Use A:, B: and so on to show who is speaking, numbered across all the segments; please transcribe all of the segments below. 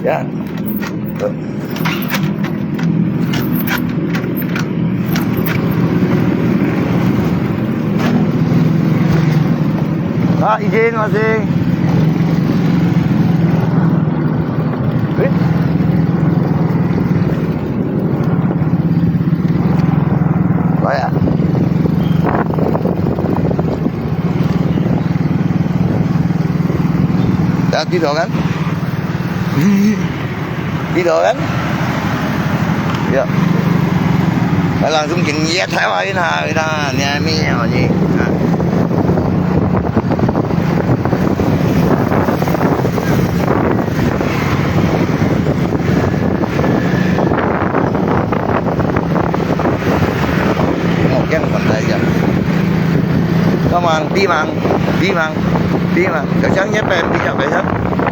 A: Dạ. Ah, izin masih. Baik. Dah tidur kan? Tidur kan? Ya. Langsung jenis Taiwan kita ni apa ni? Cái phần đây giờ come on đi mà cái sáng nhếp em đi chợ vậy hết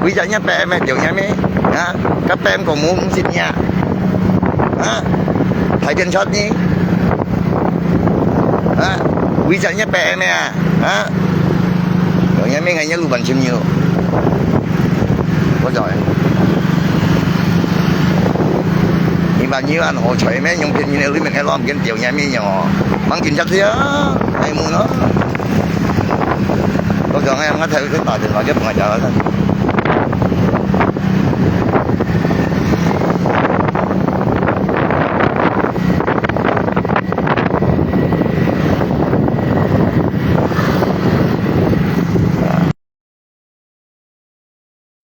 A: quý giá nhếp em kiểu nhếp ấy các em còn muốn xin nhà thấy trên shot nhỉ quý giá nhếp em kiểu nhếp mấy ngày nhớ lưu bằng chim nhiều có giỏi nhưng mà như anh hồ trời mấy nhung kinh như này mình hay lo cái tiểu nhếp mấy nhỏ bằng kinh chất thế hay mua nó có giờ em có thể cái tờ điện thoại giúp ngoài chợ thôi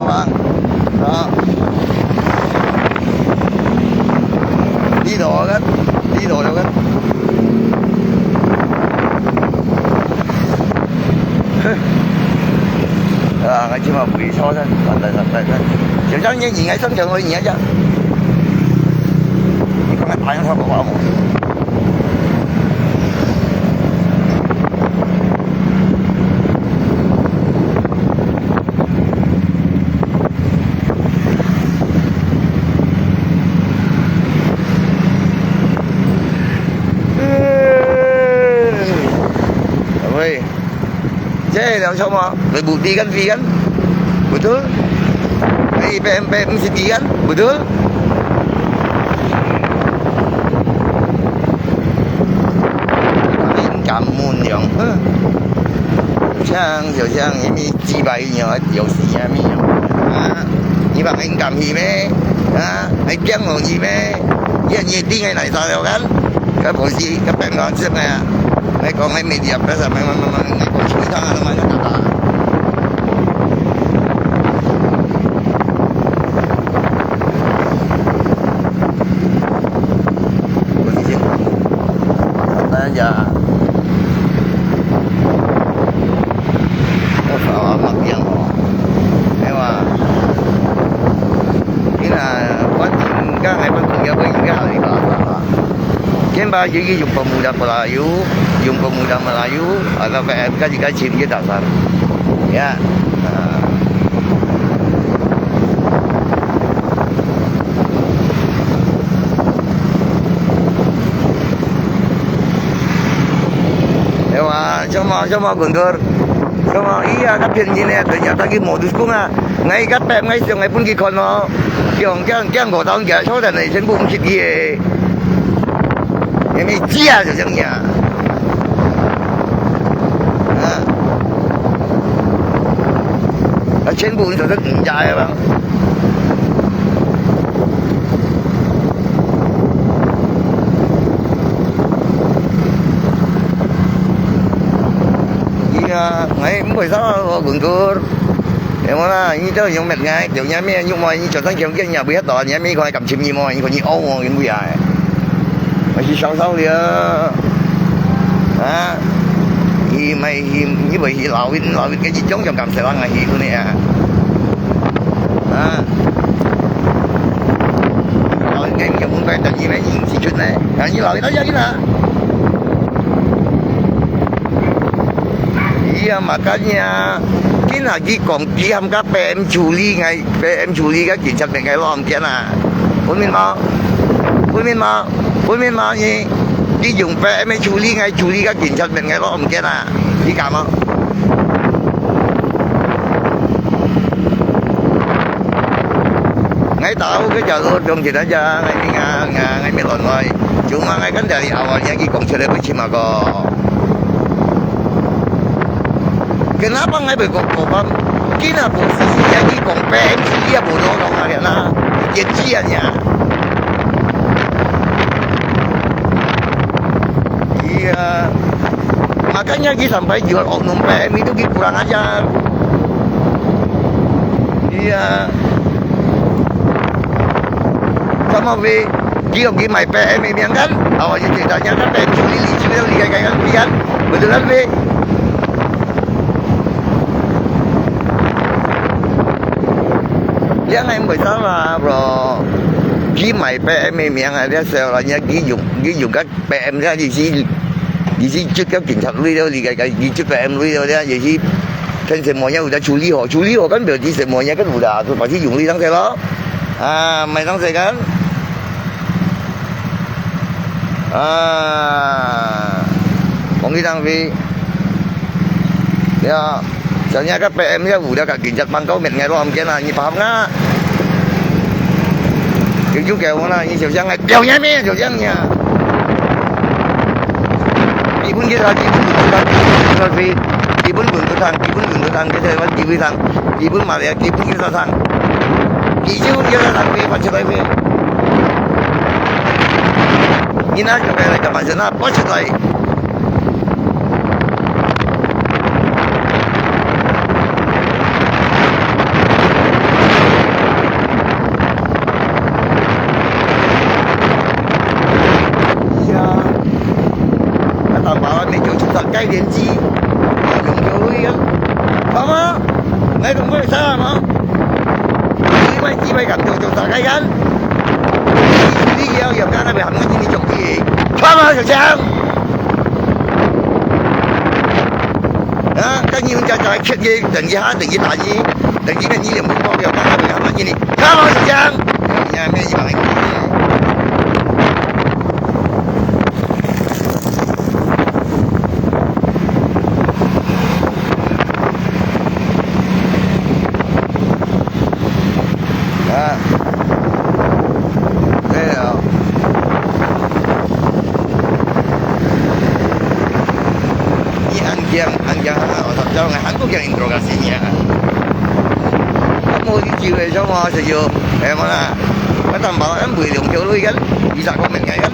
A: đó đi đồ đâu hết ngay chứ mà bị so thôi kiểu chắc như gì ngay sân trường thôi gì hết chứ nhưng con ngạch nó thôi bỏ một thế làm sao mà phải bù tí gan vegan betul ini PM sekian betul kamu yang像ini几百nhỏ有時啊咩你話anh cầm gì咩anh kiếm một gì咩yên nhiên đi ngay này sao đâu kan cái bộ gì cái bạn nói trước này mấy con mấy media bây giờ mấy con chui ra nó mà nó tạt giờ nó phải mặc dạng nhưng mà cái là quá trình các ngày bên cùng nhau với những cái gì đó trên ba chữ dùng pemuda Melayu dùng pemuda Melayu atau PMK jika chim dia dasar ya Cuma Guntur cuma iya tapi ini ternyata cái modus cũng ngay các em ngay từ ngày pun cái con nó kiểu cái ngõ tàu kia số này trên bụng chít gì em ấy chia rồi chẳng nhỉ ở trên bụng rồi rất dài mà ngay buổi sáng Guntur em nói như thế dùng mệt ngay kiểu nhà mi nhưng mà như cho thằng kiểu kia nhà biết đó nhà mi coi cầm chim gì mà còn như ô cái bây giờ mà chỉ sau đi thì mày như vậy thì lão cái gì chống trong cầm sài gòn này thì con này rồi cái giờ muốn quay gì này gì chuyện này như lão đó vậy nè iya makanya cái là cái còn chỉ ham các PM chủ lý ngay PM chủ lý các警察bên cái lo không kia nè bốn miền mà nhỉ đi dùng PM chủ lý ngay chủ lý các警察bên cái lo không kia nè 你敢吗？ngay tahu cái giờ luôn trong kita aja ngay melon boy cuma ngay kan dari awalnya gikong sudah bercimago kenapa ngay berkokopan kina posisinya gikong PM dia bodoh dong karena kejiannya iya makanya sampai jual oknum PM itu kurang ajar iya sama V dia pergi main PM ini kan awalnya ceritanya kan PM curi kan betul kan V dia nggak bersalah bro dia main PM ini yang ada salahnya dia dùng các PM ra gì gì trước các cảnh sát lui đâu gì trước PM lui đâu đấy gì thân sự mọi nhau đã处理好kan berarti semuanya kan udah pasti dùng đi thắng xe đó mày thắng xe kan Kung kitang V ya soalnya kan PM nya udah kak ginjat pangkau men ngay rom kia là như paham nga kiểu chú kèo là như chiều giang kèo nhá mẹ chiều giang nha chị bún kia là chị bún rồi vì chị bún cái thằng cái thời vẫn chị với thằng chị bún mà lại chị bún kia là thằng chị chứ kia là thằng về bắt chơi về Ina juga lagi macam mana bos tu? Ya, kata bawa ni jauh tak kaya denci, jauh ya. Apa? Ngai tu boleh salah mah? Ini macam baik kan jauh tak kaya kan? Giờ ra bị hầm cái gì trồng cái gì không ơi thằng Sang đó tất nhiên cho chuyện gì đừng gì hết đừng gì tại gì đừng gì cái gì là muốn con giờ ra bị hầm cái gì không ơi thằng Sang nhà nghe gì bạn yang interogasinya kamu diculik sama sejauh mana tambah kan beli dong jauh kan bisa komen kan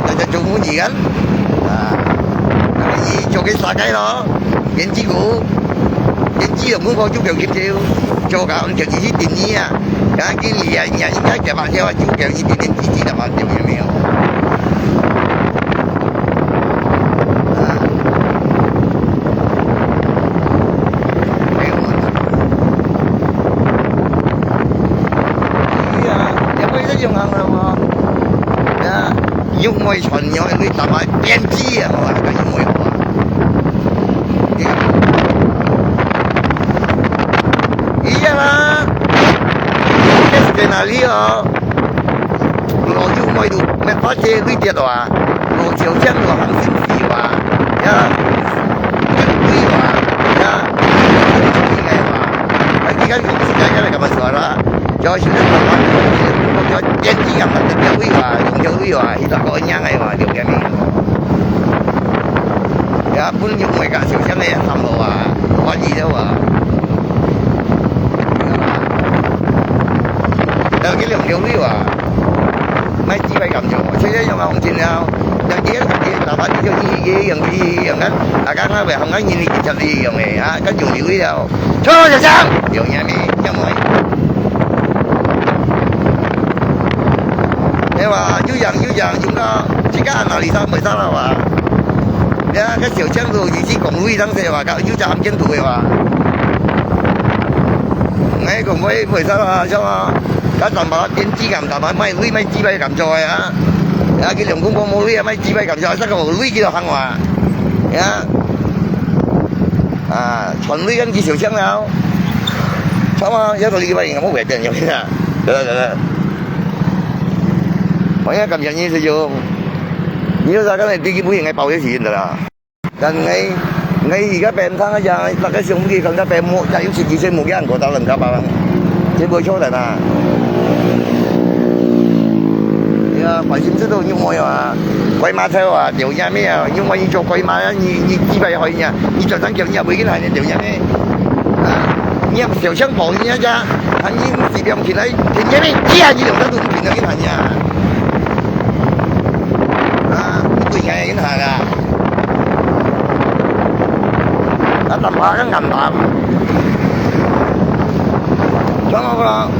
A: ada cuma gì kan gì cho cái xa cái đó dân chí là muốn có chút kèo kim tiêu cho cả ông kèo chỉ tiền nhí cái gì nhà những cái kèo bạn theo chú kèo chỉ tiền chỉ là bạn tiêu nhiều用外传有你打埋编织啊，我話佢用外話。iya lah, cái skenario lo dùng ngoài đủ mẹ phát chế quy tiệt hòa, lo chiếu chân lo hàng sinh phi hòa, ya, quy hòa, ya, cái ngày hòa, cái cái cái mà sửa ra, cho sự thật là cho dân chỉ gặp được cái quý hòa dùng cho quý hòa thì ta có nhang ngày hòa điều kiện này ya pun dùng mấy cả siêu chân này thầm đồ có gì đâu cái lượng điều quý hòa mấy chỉ phải cầm chỗ chứ nhưng mà không tin nào đang giết là phải đi cho gì gần đó các nó về không nói nhìn đi chặt đi gần này cái dùng điều quý đâu cho giờ sao điều nhà này cho mọi thế mà chú dần chúng ta chỉ có anh nào đi sao mới sao đâu cái tiểu chân rồi thì chỉ còn lui thắng xe và cả chú chạm chân tuổi ngay cùng với mới sao cho các tầm bảo tiến chi cảm tầm mấy lui mấy chi bay cảm tròi cái lượng cũng có mua lui mấy chi bay cảm tròi chắc còn lui kia là hàng hòa thuần lui cái tiểu chân nào sao mà giờ tôi đi bay không có vẻ tiền nhiều thế nào được mọi người cầm nhận như sử dụng nhớ ra cái này đi cái mũi ngày bầu cái gì rồi 但你而家病攤一樣，大家上機更加病冇，就要食幾聲冇人過到能夠辦，這冇錯的啦。呀，百姓知道因為啊，鬼馬車啊，條嘢咩啊？因為你做鬼馬啊，你基本可以呀，你就算叫你回去係你條嘢咩？啊，你小槍跑你一家，係你是兩片嚟，片嘢咩？幾廿二兩都唔片到幾係呀？啊，對嘅已經係啦。啊，揼下個銀彈，將我個。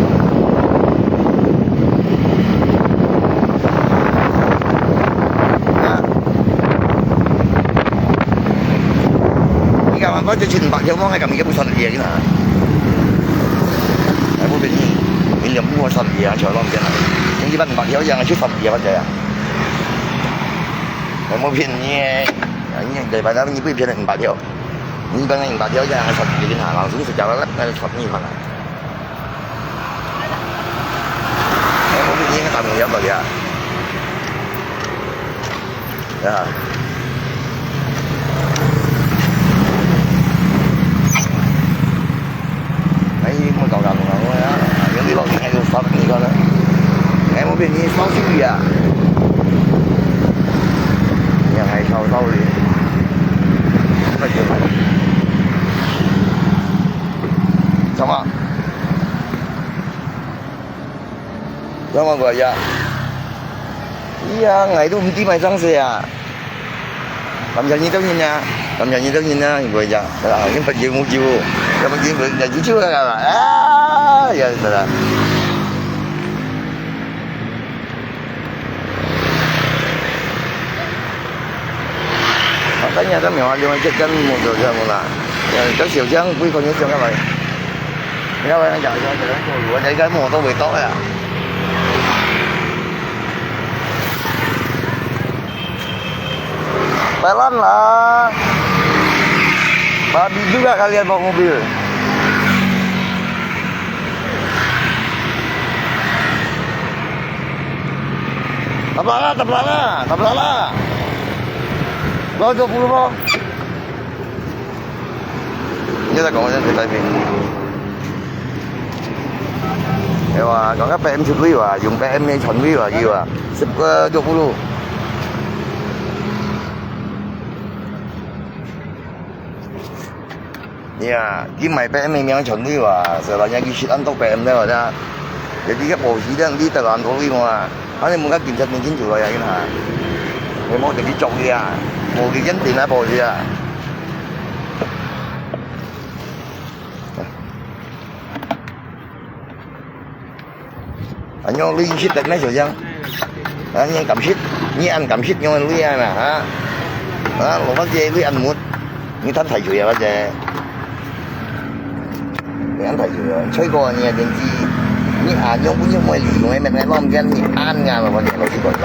A: 嗰隻全白有芒係咁嘅本身嘢嘅啦，係冇變變兩邊個十二啊，長咯唔知啦，總之白有樣係出十二啊乜嘢啊，係冇變嘅，呢禮拜三你不會變成白條，你本來白條樣係十二嘅啦，老鼠食就啦，係十二份啊，係冇變嘅大紅有乜嘢啊？冇舊舊同舊嘅啦，有啲落雨係要收呢個啦。誒，我邊啲收小魚啊，又係收魚，乜嘢嚟？什麼？什麼鬼呀？iya，ngày都唔知咪生事啊！咁日你當然呀，咁日你當然啦，鬼呀，嗱，啲乜嘢冇照。Yang begini jadi juga kan? Ah, ya sudah. Makanya kan memang dia macam kan motor saya mula. Yang cái siêu trang quý con nhớ cho các bạn. Các bạn chạy cho tôi đuổi chạy cái motor bị tốt à. Pelan lah. Babi juga kalian bawa mobil. Tabrak. Bawa 20 bang. Ini tak kau jangan typing. Ewa, còn các PM chụp video à, dùng PM này chọn video à, gì à, sub 20. Dạ, chứ mày PM mình miếng chuẩn đi và giờ là nhà kia shit ăn tóc PM đấy mà ra. Để đi cái bộ gì đó đi từ làm thôi mà. Anh em muốn các kiểm tra mình chính chủ rồi vậy nè. Người mua thì đi trồng đi à. Bộ cái chính tiền là bộ gì à. Anh nhau ly shit được mấy rồi chăng? Anh em cầm shit, như anh cầm shit nhau ly nè hả? Đó, lột bắt dê ly anh muốn. Như thánh thầy chửi à bắt dê. Anh thấy吹過你點知？你下用本用咩嚟用？你咪攞唔緊你啱㗎嘛？我哋老師講㗎，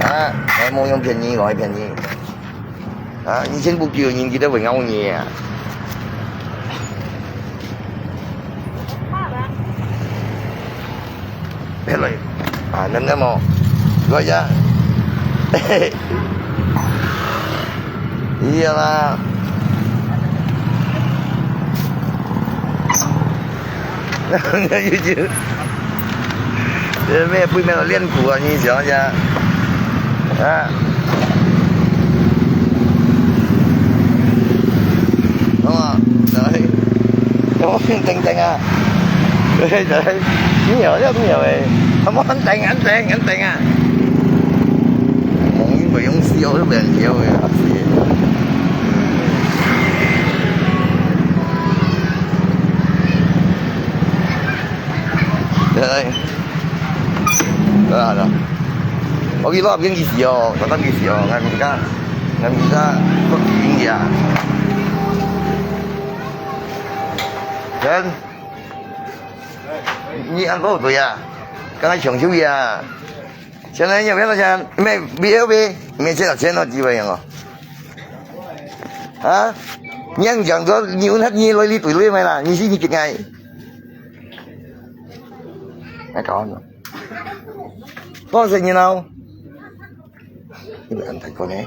A: 啊，你冇用便宜，我係便宜，啊，以前不叫人記得會勾你啊。咩嚟？啊，咁冇，嗰隻，依樣啦。咩背面度練鼓啊？你想下，啊，好嘛？嚟，我邊定啊？就係邊有邊有誒，係冇肯定啊！望煙為勇士，我都俾人屌嘅，合事。Đó rồi. Có cái lo cái gì rồi, có tâm cái gì rồi, ngày mình ra có chuyện gì à? Trên, như ăn có một tuổi à? Các anh trưởng chú gì à? Trên này nhiều biết là trên, mẹ biết, mẹ sẽ là trên nó gì vậy hả? Hả? Nhưng chẳng có nhiều hết như lôi đi tuổi lôi mày là như gì như chuyện ngày. Con rồi. Có gì như nào? Nhưng mà anh thấy con ấy.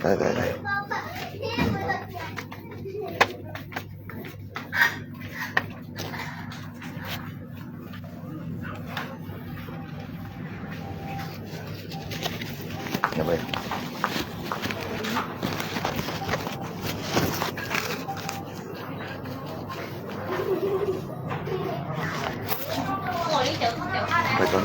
A: Đây. Nhập về. Đây con.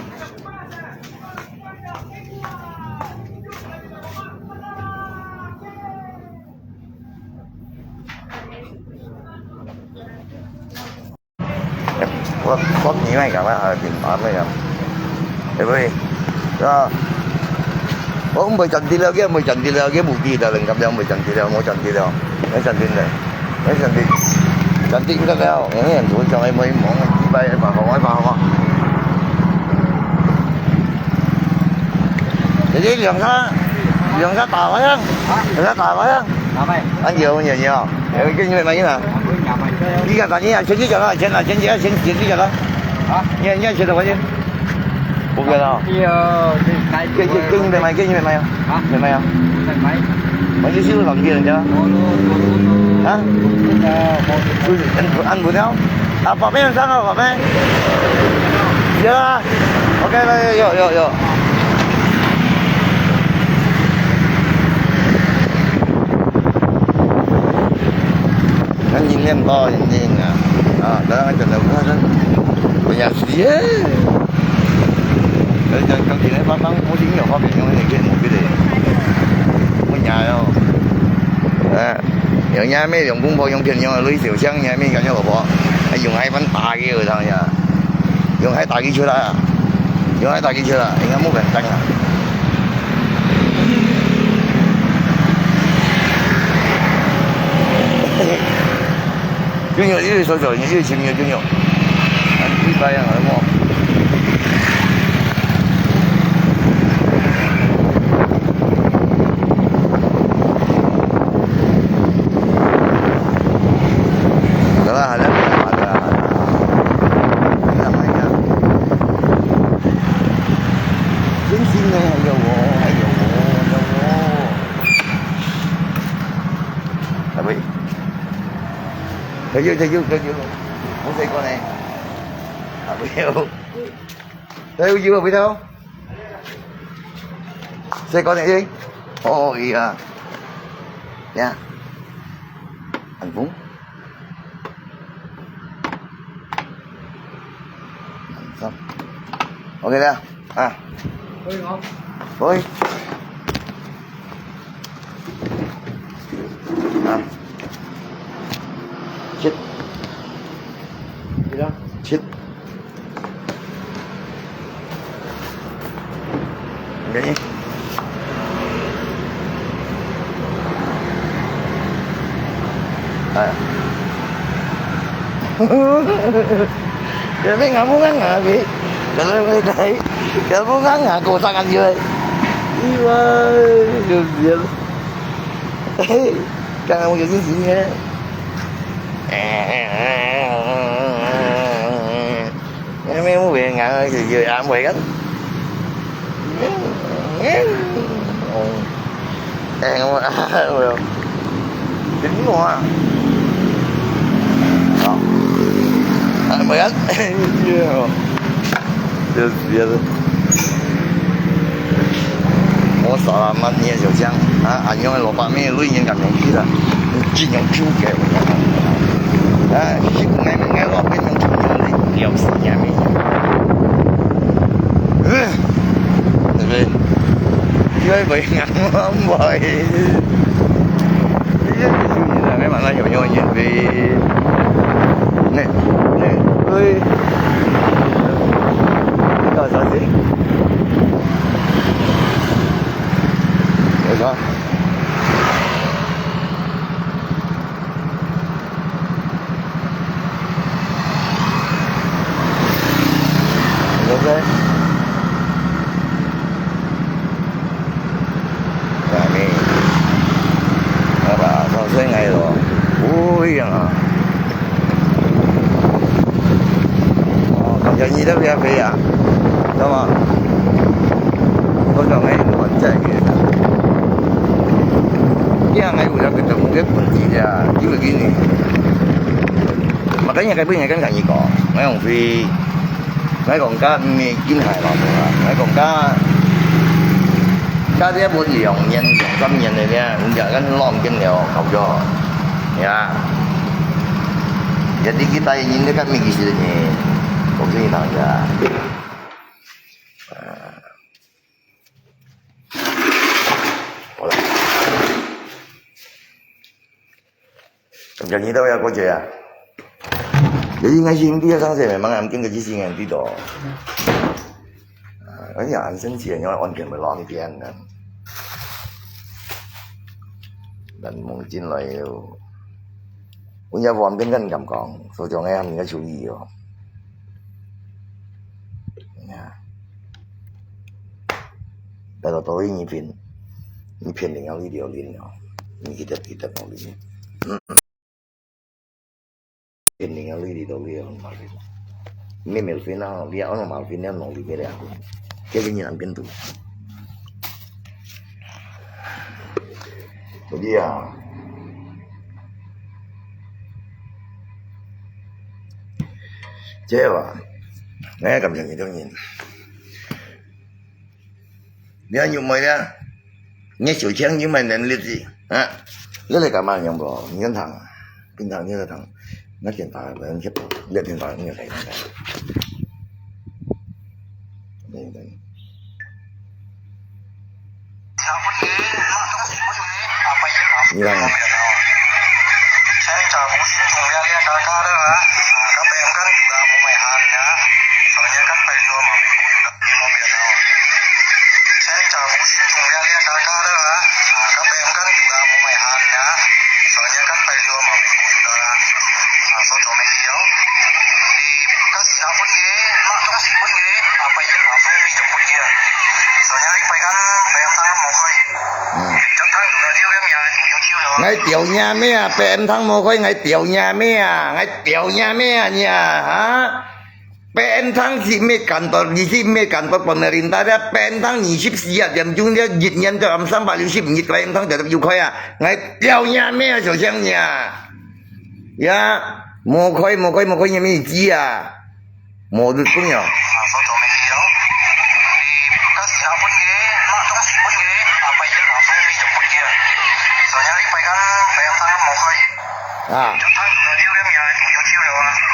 A: Có những mấy cảm ơn tiền tạm mấy cảm. Để đi. Đó. Ông mười trận đi leo cái 10 trận đi leo cái bù gì là lần gặp nhau 10 trận đi leo, mỗi trận đi leo. Mấy trận đi này. Mấy trận đi. Trận đi cũng leo, những người tuổi cho em mới mỏng chỉ bay vào không. Jadi đường xa tàu quá á, đường xa tàu quá á. Anh nhiều nhiều. Cái như này nè. Đi cả như trên dưới đó, trên dưới đó. Nha trên đâu vậy? Bụng cái nào? Cái như mày không? Mày không? Mày đi xíu làm gì rồi chứ? Hả? Anh buồn không? À, bỏ mấy làm sao bỏ mấy? Dạ. Ok, vô. Anh nhìn em to nhìn à, đó anh chọn được hết đó, bây giờ gì á, để cho công ty này bán có tiếng nhiều phát triển trong cái một cái gì, có nhà đâu, à, ở nhà mấy dùng cũng bao dùng tiền nhưng mà lấy tiểu xăng nhà mấy cái nhau bỏ, hay dùng hai bánh tà kia rồi thằng nhà, dùng hai tà kia chưa đã, anh em muốn gần tăng à. Junior ini sosok ini senior Junior. Nanti bayang lah ada namanya. Sini ayo. Tapi Thấy chưa, muốn thấy con này, biết chưa, biết không? Xe con này đi, ôi à, nha, anh Phúng, xong, ok ra, à, thôi, à. Chết cái gì à. Kìa mấy ngã muốn ngắn ngã kìa, kìa muốn ngắn ngã cô sang anh dưới đi ơi được gì càng không được cái gì nghe mấy muốn về ngã thì vừa ảm về gánh không được chính quá mười gánh được việc我傻啦，乜嘢就這樣啊！銀行嘅600咩，攞現金用啲啦，專用 Q 嘅，啊，識嗌咪嗌落邊用 Q 嘅，有時間咩？對不對？因為佢銀行唔係，呢啲小嘢啊，咩問題又用嘢俾，呢，佢，呢個手機。Đó. Ok. Và đi. Các bạn có thấy ngay rồi. Ui à. Còn cho gì đó phía à? Đúng không? Có cho ngay một chạy kìa. Dia ngai udah ketemu dia kunci dia, dia begini. Makanya cái bên này kan càng gì có, ngai ông phi, ngai còn cá mi kiến hài lắm rồi, ngai còn cá啲一碗洋人、洋金人嚟嘅，咁就跟浪經了扣咗，呀，jadi kita ini kan mikir sini, kok sini aja. Jadi tahu ya kau ya. Jadi ngaji dia sang saya memang am tinggal di sini yang di do. Cái nhà anh sinh chuyện nhau on kiện phải lo tiền nè. Đàn mong chín lại yêu. Cũng nhà vòm cái ngân cầm còn, số cho em mình có chú ý rồi. Đây là tôi nhìn phiền thì nhau đi điều liền nhau. Nhìn kita mau đi. Phiền thì nhau đi đâu liền mà đi. Memel phiền nào, dia orang mau phiền nào đi beda aku. Kayak gini nak pintu. Jadi ya, cewek, nãy cầm nhận gì đâu nhìn. Dia nhung mày đó, nghe chủ trương nhưng mà nên liệt gì, à, liệt là cảm ơn nhung bro, nhân thằng, bình thường như là thằng, nó hiện tại là anh chấp, liệt hiện tại như thế này. Đây. Như là saya cabut cuma lihat kakak dah kakak PM kan juga mau mainannya soalnya kan perlu mami di mobil tahu saya cabut cuma lihat kakak dah kakak PM kan juga mau mainannya soalnya kan perlu mami dah so cuma dia di kasih apa ni mak kasih apa ni apa yang langsung dijemput dia soalnya đi phải kan PM tangan mau koi chắc thằng juga dia kan ya ngay tiểu nhà mẹ PM thằng mồ khôi ngay tiểu nhà mẹ ngay tiểu nhà mẹ nha hả PM thằng si mẹ kantor di si mẹ kantor pemerintah dia PM thằng nyisip siap jam chung dia dịch nhân cho làm 360 nhịp PM thằng tetap du khôi ngay tiểu nhà mẹ cho sang nhà ya mồ khôi nhà mẹ gì mồ được cũng nhở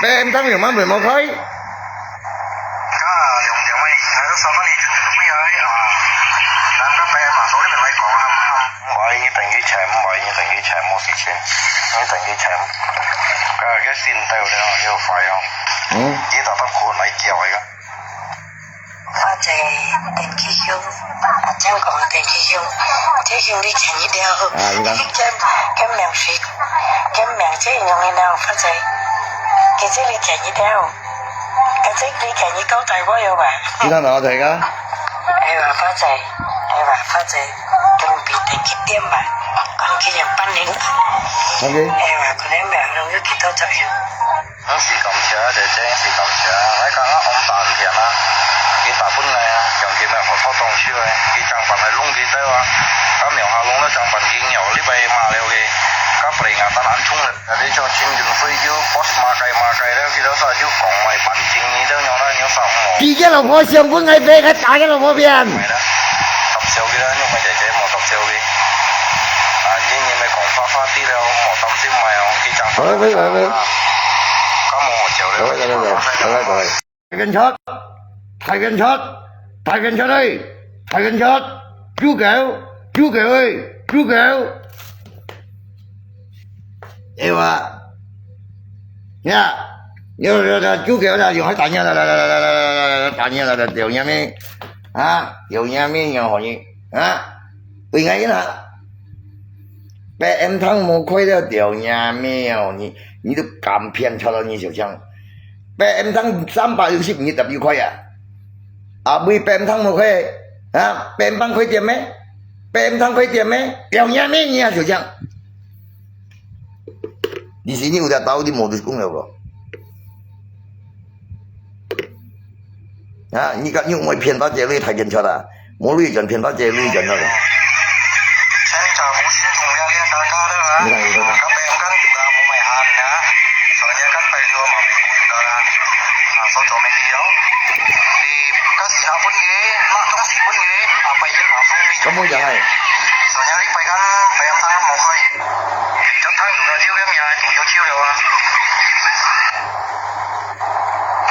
A: PM thắng nhiều mà mười một khối. Cái xin tao đây yêu phải không? Chỉ tao tao khôn lại chiều vậy đó. Phát chạy tiền khí hương, chẳng còn tiền khí hương đi chạy như đeo. Cái mèo xịt, cái mèo chế nhiều ngày nào phát chạy. Cái chế đi chạy như đeo, cái chế đi chạy như câu tài quá yêu bà. Đi thằng nào thầy á? Em bà phát chạy, chuẩn bị tiền khí tiêm bà, còn kia nhầm ban đến. Em bà còn em mèo đâu cái tao chạy. Nó xì cầm chở, để chế xì cầm chở, mấy con ông tàn thiệt á. Cái tà bún này, chẳng kì mèo họ thó tông chưa ấy, cái trang phần này lung cái tao á. Các mèo hạ lung nó trang phần cái nhỏ lý bay mà liều kì. Các bầy ngà ta đánh chung lực, để cho chinh dùn phi dư, boss mà cày đó, khi đó sao dư còn mày bắn chinh như đó nhỏ đó, nhỏ sao mò. Kì cái lồng hoa xương của ngay bê, cái trả cái lồng hoa biển. Mày đó, tập siêu cái đó, nhưng mà chạy mò tập siêu cái. Nhưng mày còn pha tí đâu, mò tâm xíu mày không, cái trang phần này. Có mò chiều đấy. Rồi. Thầy cảnh sát ơi, thầy cảnh sát, chú kẹo ơi, chú kẹo. Yêu à, nha, chú kẹo là dùng hết tại nhà là tiểu nhà mi, tiểu nhà mi nhỏ hỏi gì, vì ngay nè, em thằng một khối đó tiểu nhà mi nhỏ gì,你都敢骗超到你手上。PM thắng 360 nhịp tập như khoai bởi PM thắng một khoai PM thắng khoai tiền mấy PM thắng khoai tiền mấy đèo nhà mấy nhà chủ chẳng di sini udah tahu di modus cũng bro như các những mọi phiền bác chế lưu thầy kiến cho là mỗi lưu chuẩn phiền bác chế lưu chuẩn rồi 你看有个。
B: soalnya kan beliau mamiku juga foto beliau dikasih pun mak kasih pun apa ya langsung
A: kamu jangan
B: soalnya ini pegang tangan mau koi chấp thang juga chiêu em nhà thì yêu chiêu đâu à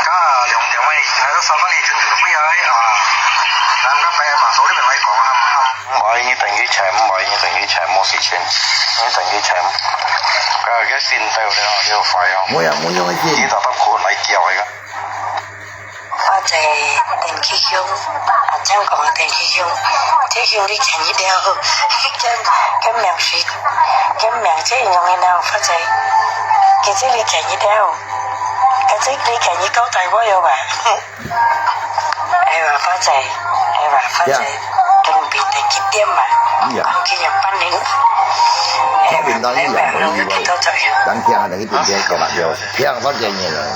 B: cả lượng tiền mày hay là sau cái này chuẩn bị bây giờ làm các bé mà số đi mình phải có mọi như tình cái chém mọi như tình cái chém một xí chuyện như tình cái chém cái xin theo đó đều phải không?
A: Muốn用cái
B: gì? Tao bắt cuốn lại kiểu ấy cả.
C: Phát chạy tiền khí chung, chẳng còn tiền khí chung, thế chung đi chạy như đeo, cái mèo xịt, cái mèo chứ dùng ngày nào phát chạy, cái chứ đi chạy như đeo, cái chứ đi chạy như câu tay quá yêu bà. Em mà phát chạy, chuẩn bị tiền khí tiêm mà, còn khi nhập ban đến.
A: Nó bình đó như vậy không như vậy chẳng theo là cái tiền kia của bạn rồi theo có tiền nhiều rồi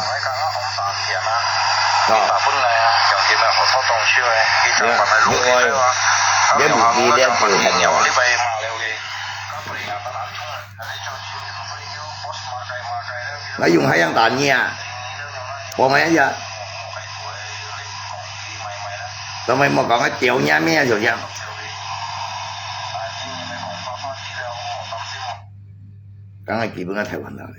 A: nếu một đi đem từ thành nhỏ nó dùng hai ăn tàn nha còn mấy giờ tao mày mà còn cái triệu nha mẹ rồi nha刚才基本上台湾的了，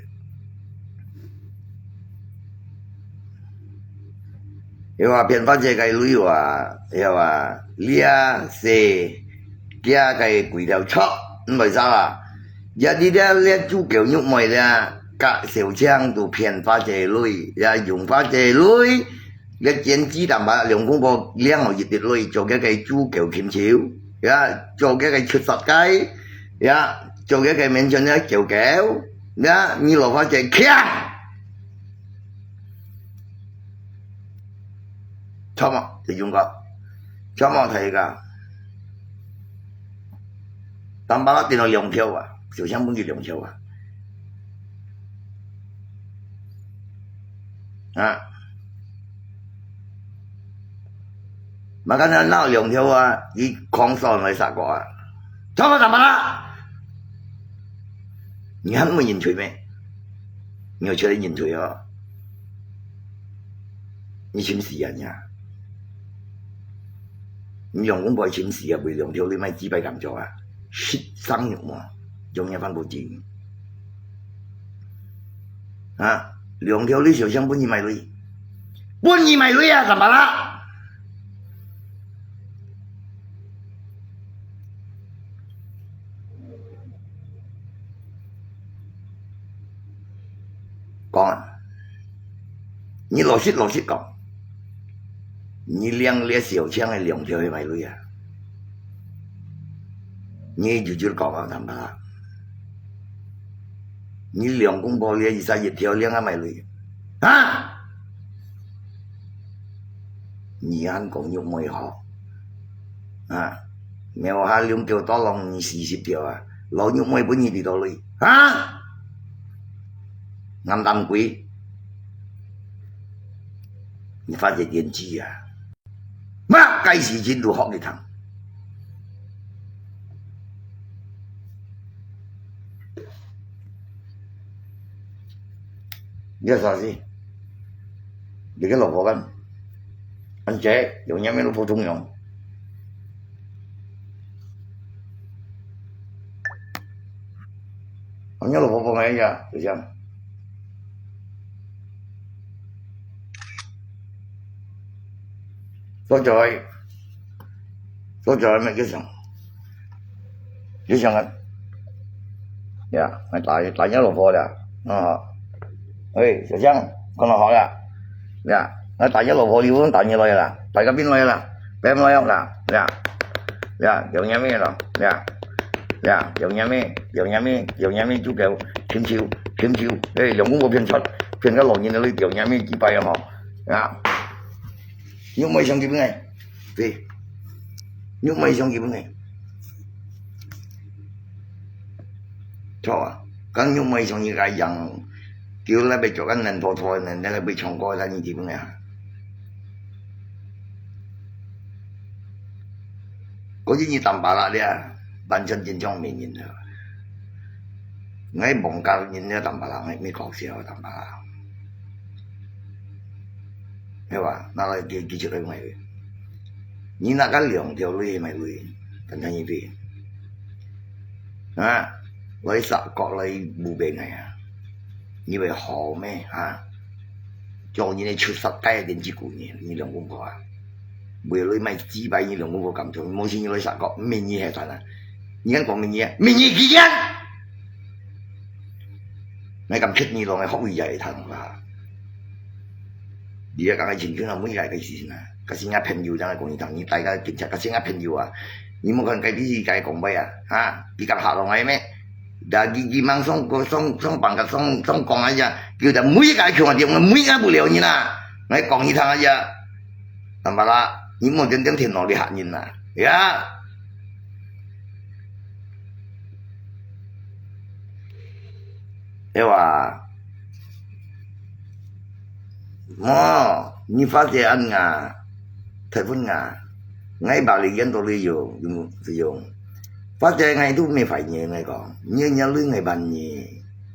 A: 因为偏方这个旅游啊，要啊，俩是加个贵条车，唔係啥啊？有啲咧煮狗肉糜咧，隔小槍都偏方這類，也用方這類，你煎雞蛋白兩公婆兩毫熱啲類，做嘅個煮狗鉗條，也做嘅個出實雞，也。做嘅嘅面上咧叫狗，呀，你落翻隻槍，錯嘛？你用過，錯嘛睇㗎？但把它電到2條啊，小香本就2條啊，啊，咪跟住鬧2條啊，以狂爽嚟殺過啊，錯嘛？怎麼啦？ 你還沒認罪咩？你要出來認罪啊！你簽事人呀？你用公婆簽事啊？為2條你咪紙幣咁做啊？血生肉嘛，用一番報紙啊！2條你小香本意買鐳，本意買鐳啊？怎麼啦？ 講啊！你老實講，你兩粒小槍係2條去買鐳啊！你就講啊，係嘛？你2公婆咧21條兩個買鐳啊！你肯講肉糜好啊？苗下2條多浪40條啊！老肉糜本意地到鐳啊！ 啱當鬼，你發隻電機啊！乜計時錢都學你談，你係啥事？你嘅老婆跟，而且用咩老婆中用？我老婆放咩呀？就這樣。 所在咪幾成？幾成啊？呀，係大一老婆啦，啊，誒，小張，講落學啦，呀，係大一老婆要大二來啦，大家邊來啦？邊來啦？呀，用嘢咩咯？呀，用嘢咩？煮狗偏超，誒，用公婆偏出，偏個老年的用嘢咩幾百啊嗬？呀。 肉糜上基本嘅，對，肉糜上基本嘅，錯啊！咁肉糜上而家人叫你俾做緊人拖拖，人哋俾唱歌啦，你基本嘅。嗰啲你淡白啦啲啊，半身健壯面面啊！ ngay bọn cao nhìn nhớ tầm bà là ngay mấy con xèo tầm bà là hiểu吧？拿来记出来买的，你那个2条路买路，等等一遍啊！我啥国内冇病啊？你为好咩啊？叫你哋出十街定之管嘅，你兩公婆啊？每女咪只擺你兩公婆咁做，冇錢你女十國咩嘢係算啊？而家講咩嘢啊？咩嘢幾人？你咁出你兩係學會嘢嚟睇啦。而家講嘅前景係每日嘅事情啊，個先一朋友真係講你同你大家檢查個先一朋友啊，你冇可能計啲事計講咩啊？嚇，你夾下落係咩？但係佢掹鬆辦個鬆講一下，叫做每一個強調我每一個不了你啦，我講你聽一下，係咪啦？你冇真正聽落你嚇人啦，呀！你話？你發現anh à, thầy Vân à, ngay bảo lý dân tôi sử dụng, phát hiện ngay tôi mới phải nhớ ngay còn, nhớ lưới ngay bàn nhỉ,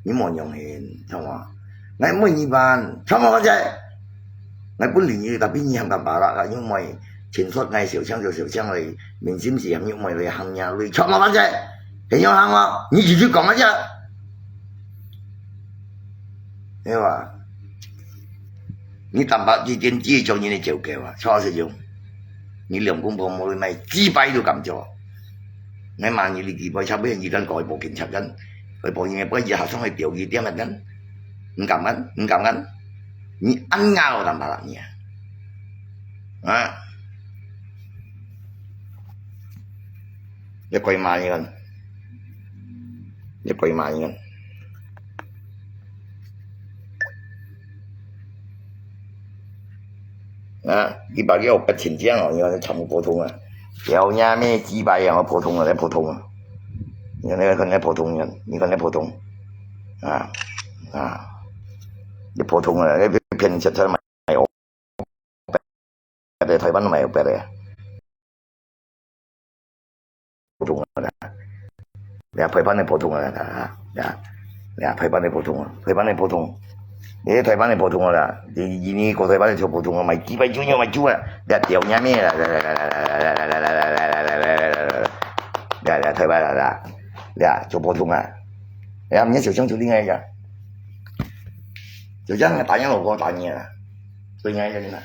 A: như mọi nhộng hiện, xong rồi, ngay mỗi nhị bàn, xong rồi phát hiện, ngay bốn lý như tapi nhị hàng cầm bảo là những mày chiến thuật ngay xỉu trang này, mình xem xem những mày là hàng nhà lưới, xong rồi phát hiện, hình như hàng mà, như chỉ còn cái chứ, hiểu à? 你淡白之間只做你哋做嘅話，錯實用。你兩公婆冇咪支擺都咁做。你萬二你幾倍差俾人而家改部警察緊，佢部嘢俾日後上去調二點乜緊，唔撳緊，你啱啱淡白啦你啊，一貴萬人，一貴萬人。啊！你把个不听讲了，你看全部普通啊，要伢咩几百样普通啊，来普通啊，你看那普通人，你看那普通，啊，你普通啊，你骗出咪有，在台湾咪有白的，普通啊，你陪伴你普通啊，你陪伴你普通啊，陪伴你普通。 你台灣係普通噶啦，你個台灣係做普通嘅，咪幾百豬咪豬啊！你掉嘢咩啦？嚟台灣啦，你啊做普通啊！你唔一小張做啲咩㗎？小張係打人路過打嘢啦，對嘢啫嘛。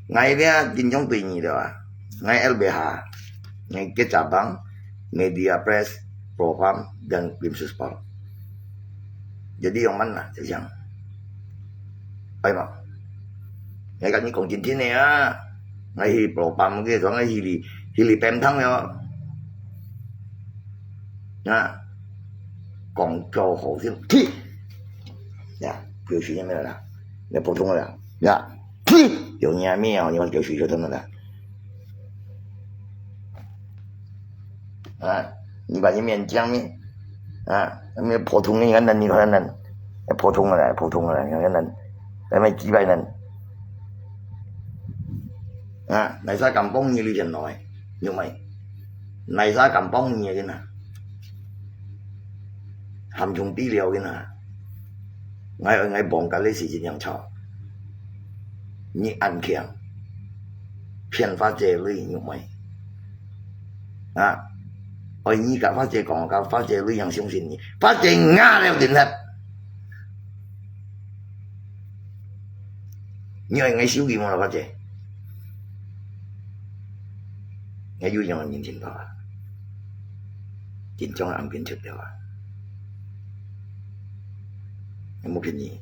A: ngay dia jinjong tinggi dia, ngay LBH, ngay Kecabang, Media Press, Propam dan Bimsuspol. Jadi yang mana sekarang? Ai mà? Ngay cả những công trình này á, ngay hi Propam cái đó ngay hi pem thăng rồi, à, còn cho hồ thiên thi, ya, biểu示什么了？那普通了，呀，有年面啊，你看表示就这么的，啊，你把你面江面。 à mấy phổ thông như anh như thế này phổ thông là như thế này cái mấy chỉ vậy này à này sao cầm bông như liền nói nhưng mày này sao cầm bông như thế nào hàm trùng bí liệu thế nào ngay bọn cái lấy sự情样吵你安强偏发这类nhưng mày à ở你cả phát triển còn cả phát triển lưới hàng sông sinh nhỉ phát triển ngã leo tiền thật như ngày xíu gì mà là phát triển ngày vui nhau nhìn chuyện đó chuyện trong làm biến chất đó em một cái gì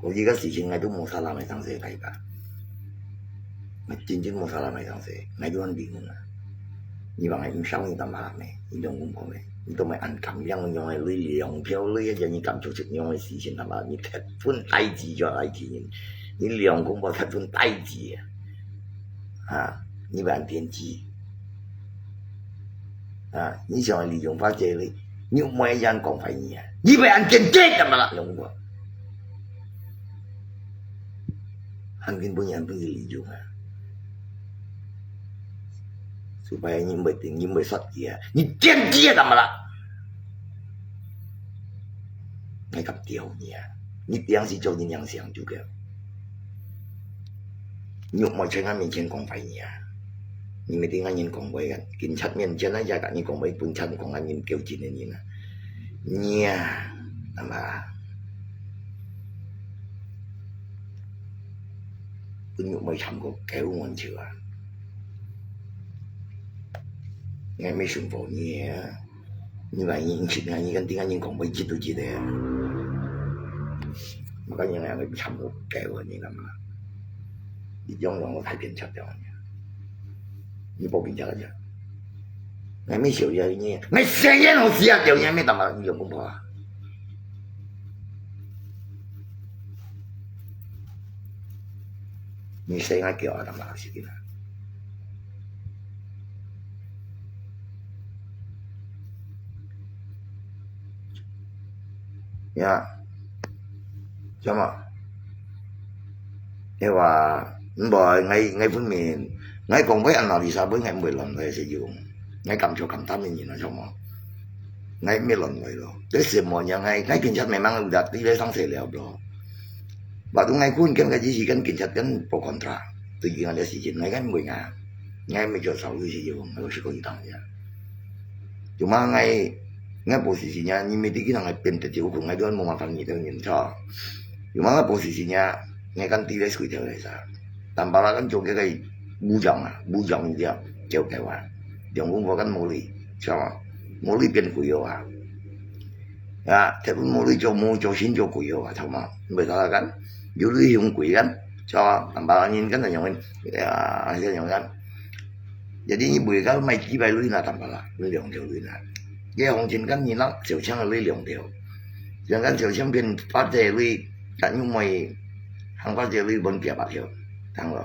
A: có gì cái sự情 ngày都冇啥làm喺當時睇㗎。 真正冇啥人嚟當時，我都揾掂啦。你話係唔收你得嘛咩？你兩公婆咩？你都咪按咁樣用係你糧票呢一陣你咁做出樣嘅事情係嘛？你踢款低字咗低字，你兩公婆踢款低字啊！你俾人點知啊？你想係利用翻這裡，你唔係人講廢嘢啊！你俾人點知咁嘛啦？兩公婆，肯定本人都要利用啊！ supaya nyimbe shot dia. Ni diam dia tak malah. Ngay gặp điều nhỉ. Ni tiếng si châu ni yang xiang juga. Nhục mọi chuyện面前講廢嘢，你咪點解人講廢嘅？警察面前咧，日日你講廢，本身講緊人叫錢嘅人啊，你啊，係嘛？本nhục咪尋過9萬條啊，你咪順服你啊，你話人錢啊，你跟點解人講廢知道知嘅？我講人係咪尋過9萬人咁啊？你讓我太偏chấp掉你不偏chấp了，我沒小嘢你，我誰也冇事啊，掉嘢沒得嘛，你有公婆啊？你誰我叫啊？得嘛事嘅啦？呀，怎麼？你話？唔係，ngay方面，ngay còn với anh nào thì sao với ngay 10 lần rồi sử dụng, ngay cầm cho cầm 8 nhìn là xong rồi, ngay mấy lần rồi đó, cái sự mọi nhà ngay cảnh sát mày mang đặt đi lấy thằng xe leo đó, và tôi ngay cuốn cái gì gì cảnh sát cảnh pro contra, tự nhiên là sự chuyện ngay 10 ngàn, ngay mấy giờ sau cái sử dụng, nó sẽ có gì thằng vậy, cuma ngay posisinya, ini mesti kita ngay pintar juga, ngay doan mau makan gitu nhìn cho, cuma ngay posisinya, ngay kan tidak sekali terus tạm bảo là cái chỗ cái bu dòng như thế chèo cái hoa dòng cũng có cái mô ly sao mà mô ly bên quỷ yêu thế cũng mô ly cho xin cho quỷ yêu sao mà bây giờ là cái dù ly dùng quỷ cái cho tạm bảo là nhìn cái này nhộng cái nhộng cái jadi như bùi cái mày chỉ bài ly là tạm bảo là ly lượng điều ly là cái hồng trên cái nhìn nó tiểu trang là ly lượng điều chẳng cái tiểu trang bên phát đề ly cả như mày hàng phát đề ly bên kia bạc hiệu thằng rồi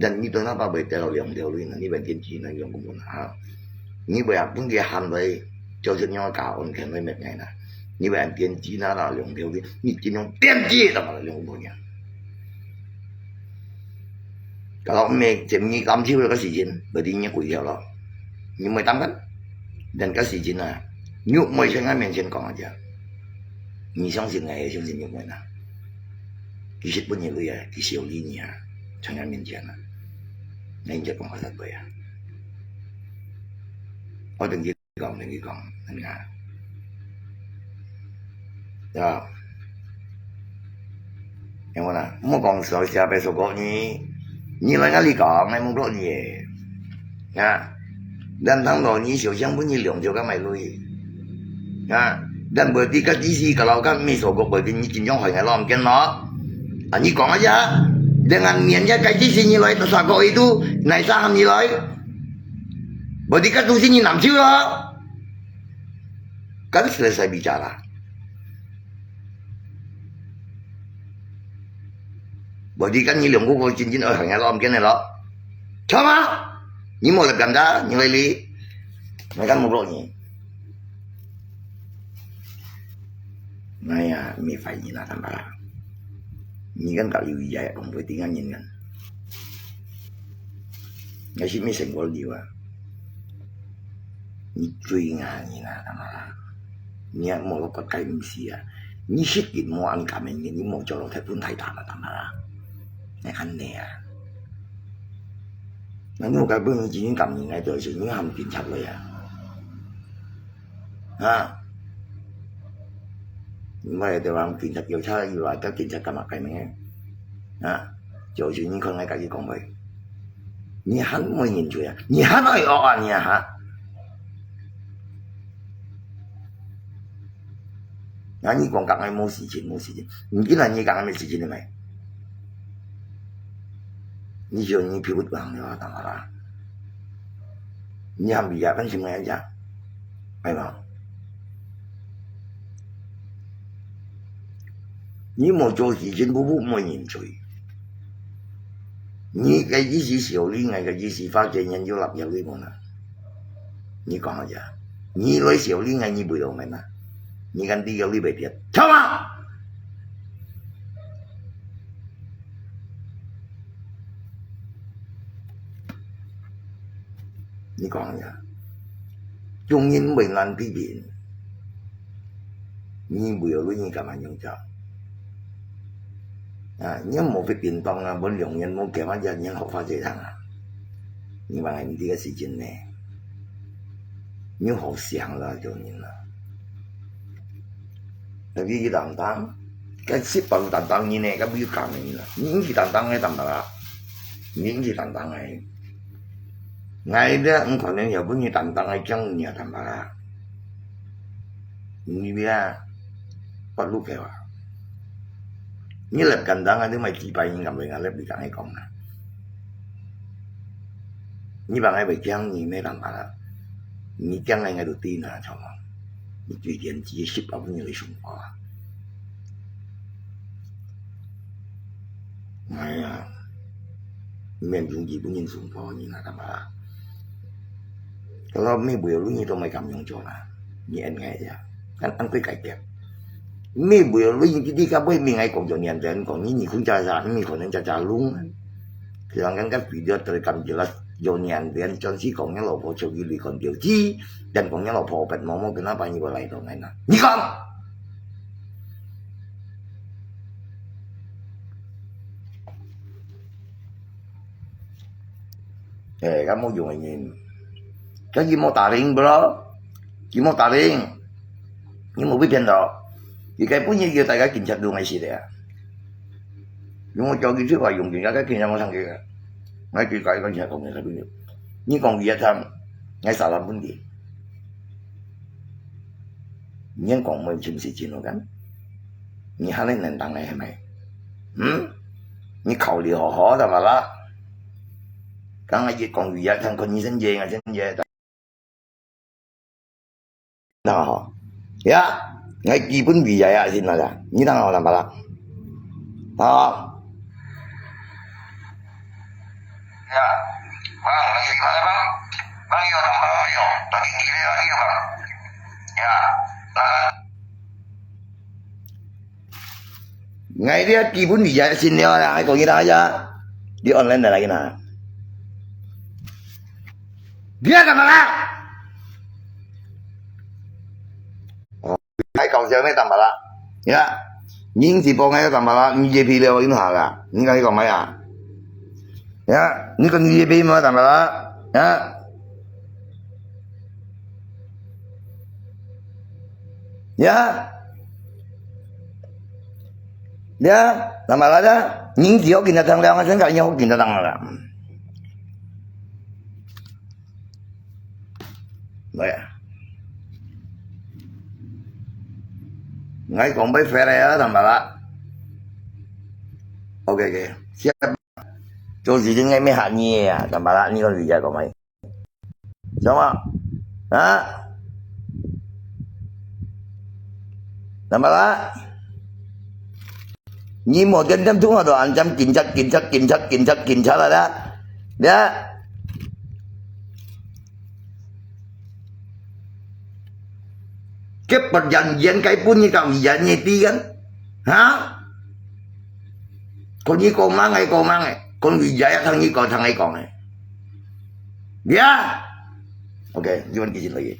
A: dan itu kenapa betul yang dia luin ni bagian Cina yang kumpul ni banyak pun dia ham vậy cho cho nhau cả ông khen với mệt ngày nè ni bagian Cina là yang dia luin ni Cina yang tiên tri đó mà yang kumpul nha kalau mẹ chém ni cam chiu là cái gì chuyện bởi vì như quỷ hiểu đó nhưng mà tâm cách dan cái gì chuyện là nhục mày sang ngay miền trên còn aja ni相信ngày相信nhục mày nè其實本嘢女啊，其實有理你啊。在人面前啊，你就講實對啊！我定義講，人家呀，有冇啦？唔好講所時被所講你來家裡講，你冇講嘢啊！但當到你小香本你兩條咁咪累啊！但bởi vì cái gì kalau kan mi所講bởi vì你盡量係攞唔見咯，啊你講aja。Dengan niatnya kaji sini loh itu sako itu naik saham ni loh, berarti kan tuh sini 6 triệu loh, kan selesai bicara. Berarti kan ni lượng của cincin ở hàng lom cái này đó, coba, ni mau lebih ganda, ni lagi, mereka mau bro ni, nah ya, mi phải ni lah tambah lah. Ni kan kali wijaya kong với tiếng Anh nhìn kan ngày xưa mới sinh qua điều à ni truy ngà ni là tama ni một lúc cái gì à ni shit cái mua ăn cả mình ni mua cho nó thấy vốn thay tạm là tama này khăn nè nó mua cái bưng chỉ những cầm những ngày rồi những hầm tiền chặt rồi à vậy thì làm kiểm tra điều tra như vậy các kiểm tra cả mặt cái mình cho chuyện những con này cái gì còn vậy你还没认出呀？你还哪有啊你还？那你講講係冇事情，唔見係你講係咩事情嚟咪？你就你皮膚黃咗，當然啦。你係咪呀？跟什麼一樣？係嘛？你冇做事情，不冇認罪。你嘅意思小呢，我嘅意思發展人要立有呢個啦。你講下啫，你來小呢，我你背後明嘛？你跟啲有呢邊啲，錯嘛？你講呀，中英美難批評，你沒有你幹嘛用着？啊，你冇被變動啊，冇兩人冇幾萬人學法這堂啊，你話係呢個事情呢？你好想啦，就你啦，特別一當當，cái ship baru tantang ini kan biu kami lah, ini tantang ni tambah, ini tantang ni. Ngay dia engkau ni ya bunyi tantang ni cang ni tambah. Ini dia perlu kewa. Ini lep kandang ada mai kipai ni kami ngalep di kang ekong na. Ini bangai berjang ni me tambah lah. Ini cang ni ngadu tina cuma. Ini tujuan dia ship apa ni sumpah. Ngay men dùng gì cũng nhìn xuống phò như là bà kalau mấy buổi lúc như tôi mày cầm dùng cho là như anh nghe vậy anh phải cải thiện mấy buổi lúc như đi cả buổi mình ngay còn cho nhận tiền còn như không trả ra mình còn nên trả luôn thì là cái video tôi cầm chỉ là cho nhận tiền cho chỉ còn những lỗ phổ cho cái còn điều chi dan còn những lỗ phổ bật mong cái nó bao nhiêu lại rồi này nè như không kamu dùng nhìn cái gì mau tả riêng bro chỉ mau tả riêng nhưng mà biết tiền đó thì cái bún như tại cái kiểm tra đường này gì đấy nhưng mà cho cái trước vào dùng tiền cái kiểm tra nó thằng kia ngay cái con nhà công nghệ là biết nhưng còn việc thằng ngay sao làm vấn đề nhưng còn mình chừng sự chuyện nó gắn như hai lên nền tảng này mày như khẩu liệu họ đó mà lá cái ngày gì còn việc thằng con như sinh về đó ya ngay基本vì vậy à xin là như thằng nào làm bà đó
B: ya bang lagi mana bang yo tambah yo lagi gini lagi ya bang ya
A: ngày dia基本vì vậy xin nhau là ai còn như đó chứ đi online là cái nào dia làm gì cái cầu chơi mấy tầm bà đó ya những gì bao ngày tầm bà đó như JP liệu những hàng à những cái còn mấy à ya những con JP mà tầm bà đó ya tầm bà đó những gì có kinh thằng nào nó cả nhau kinh thằng nào là vậy ngay còn mấy phe này đó thằng bà đó ok kìa siap cho gì chứ ngay mấy hạt nhì à thằng bà đó như con gì vậy của mày đúng không đó thằng bà đó như một trên trăm thúng đồ anh chăm kiểm tra là đó cái perjanjian cái pun như cậu gì vậy tí kan hả còn như con mang này con gì vậy thằng như còn thằng ấy còn này ya ok gimana kizin lagi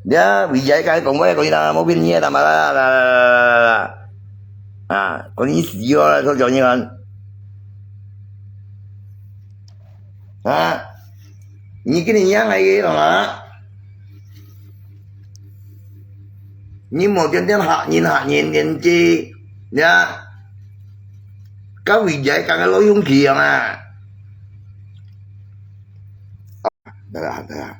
A: dia Wijaya cái còn mấy con là mobil như là mà con như siêu là thôi như anh như cái này nhá này là như một trên hạ nhìn chi nha các vị dạy cả cái lối hướng kia mà đó là